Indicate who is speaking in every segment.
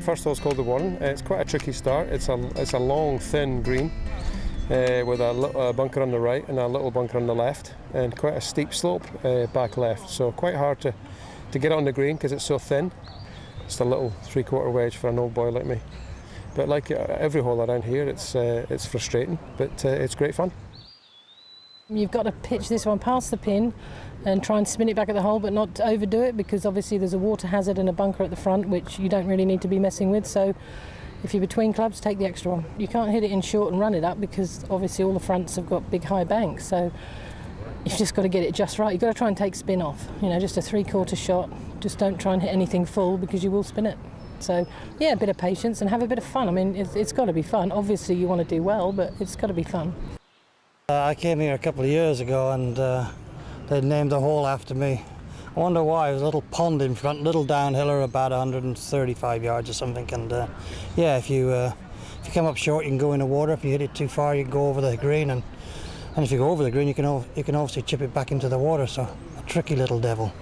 Speaker 1: First hole's called the Warren. It's quite a tricky start. It's a long, thin green with a bunker on the right and a little bunker on the left, and quite a steep slope back left. So quite hard to get on the green because it's so thin. It's a little 3/4 wedge for an old boy like me. But like every hole around here, it's frustrating, but it's great fun.
Speaker 2: You've got to pitch this one past the pin and try and spin it back at the hole, but not overdo it, because obviously there's a water hazard and a bunker at the front, which you don't really need to be messing with. So if you're between clubs, take the extra one. You can't hit it in short and run it up, because obviously all the fronts have got big high banks. So you've just got to get it just right. You've got to try and take spin off. Just a 3/4 shot. Just don't try and hit anything full, because you will spin it. So yeah, a bit of patience and have a bit of fun. I mean, it's got to be fun. Obviously you want to do well, but it's got to be fun.
Speaker 3: I came here a couple of years ago and they named the hole after me. I wonder why. There's a little pond in front, little downhiller, about 135 yards or something. And yeah, if you come up short, you can go in the water. If you hit it too far, you can go over the green. And if you go over the green, you can obviously chip it back into the water. So a tricky little devil.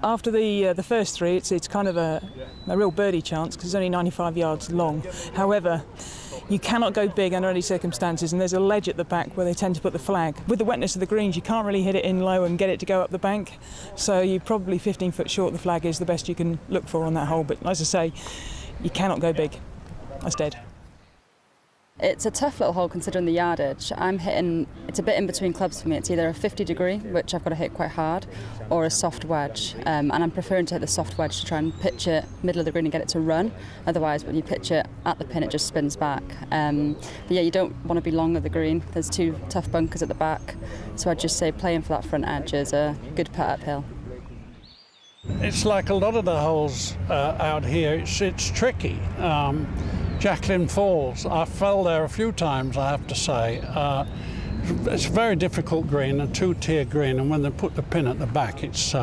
Speaker 4: After the first three, it's kind of a real birdie chance, because it's only 95 yards long. However, you cannot go big under any circumstances, and there's a ledge at the back where they tend to put the flag. With the wetness of the greens, you can't really hit it in low and get it to go up the bank, so you're probably 15 foot short. The flag is the best you can look for on that hole, but as I say, you cannot go big. That's dead.
Speaker 5: It's a tough little hole considering the yardage. It's a bit in between clubs for me. It's either a 50 degree, which I've got to hit quite hard, or a soft wedge. And I'm preferring to hit the soft wedge to try and pitch it middle of the green and get it to run. Otherwise, when you pitch it at the pin, it just spins back. But yeah, you don't want to be long of the green. There's two tough bunkers at the back. So I'd just say playing for that front edge is a good putt uphill.
Speaker 6: It's like a lot of the holes out here. It's tricky. Jacklin Falls, I fell there a few times, I have to say. It's a very difficult green, a two-tier green, and when they put the pin at the back, it's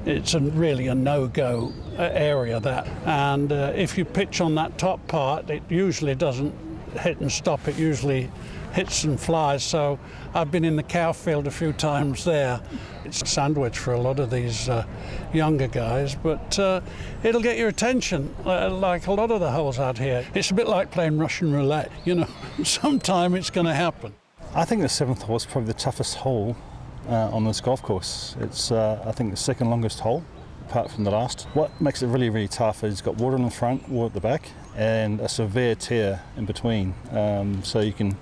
Speaker 6: really a no-go area, that. And if you pitch on that top part, it usually doesn't hit and stop. It usually hits and flies. So I've been in the cow field a few times there. It's a sandwich for a lot of these younger guys, but it'll get your attention, like a lot of the holes out here. It's a bit like playing Russian roulette, sometime it's going to happen.
Speaker 7: I think the 7th hole is probably the toughest hole on this golf course. It's, I think, the second longest hole, apart from the last. What makes it really, really tough is it's got water in the front, water at the back, and a severe tear in between. So you can,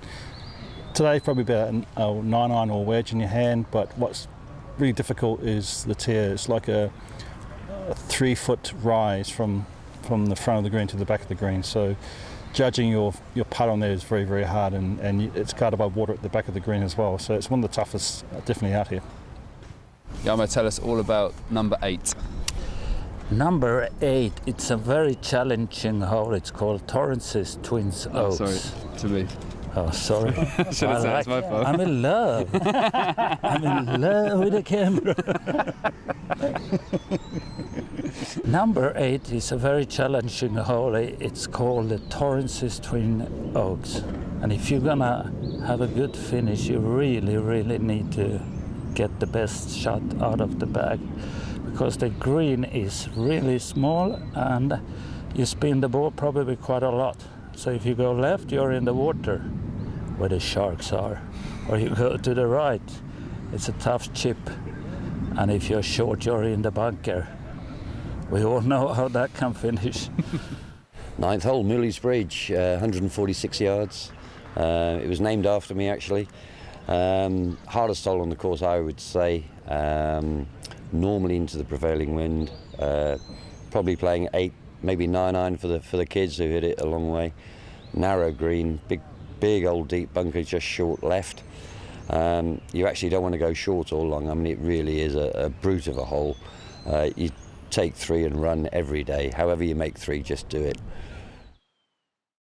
Speaker 7: today probably about a 9-iron or wedge in your hand, but what's really difficult is the tear. It's like a 3-foot rise from the front of the green to the back of the green. So judging your putt on there is very, very hard, and it's guarded by water at the back of the green as well. So it's one of the toughest definitely out here.
Speaker 8: Yama, tell us all about number 8.
Speaker 9: Number 8, it's a very challenging hole. It's called Torrance's Twins Oaks.
Speaker 8: Sorry, to me.
Speaker 9: Oh, sorry.
Speaker 8: Should have said it's my fault.
Speaker 9: I'm in love. I'm in love with the camera. Number 8 is a very challenging hole. It's called the Torrance's Twin Oaks. And if you're gonna have a good finish, you really, really need to get the best shot out of the bag, because the green is really small and you spin the ball probably quite a lot. So if you go left, you're in the water where the sharks are, or you go to the right, it's a tough chip, and if you're short, you're in the bunker. We all know how that can finish.
Speaker 10: 9th hole, Mooley's Bridge, 146 yards. It was named after me, actually. Hardest hole on the course, I would say. Normally into the prevailing wind. Probably playing 8, maybe 9-iron for the kids who hit it a long way. Narrow green, big old deep bunker just short left. You actually don't want to go short or long. I mean, it really is a brute of a hole. You take 3 and run every day. However you make 3, just do it.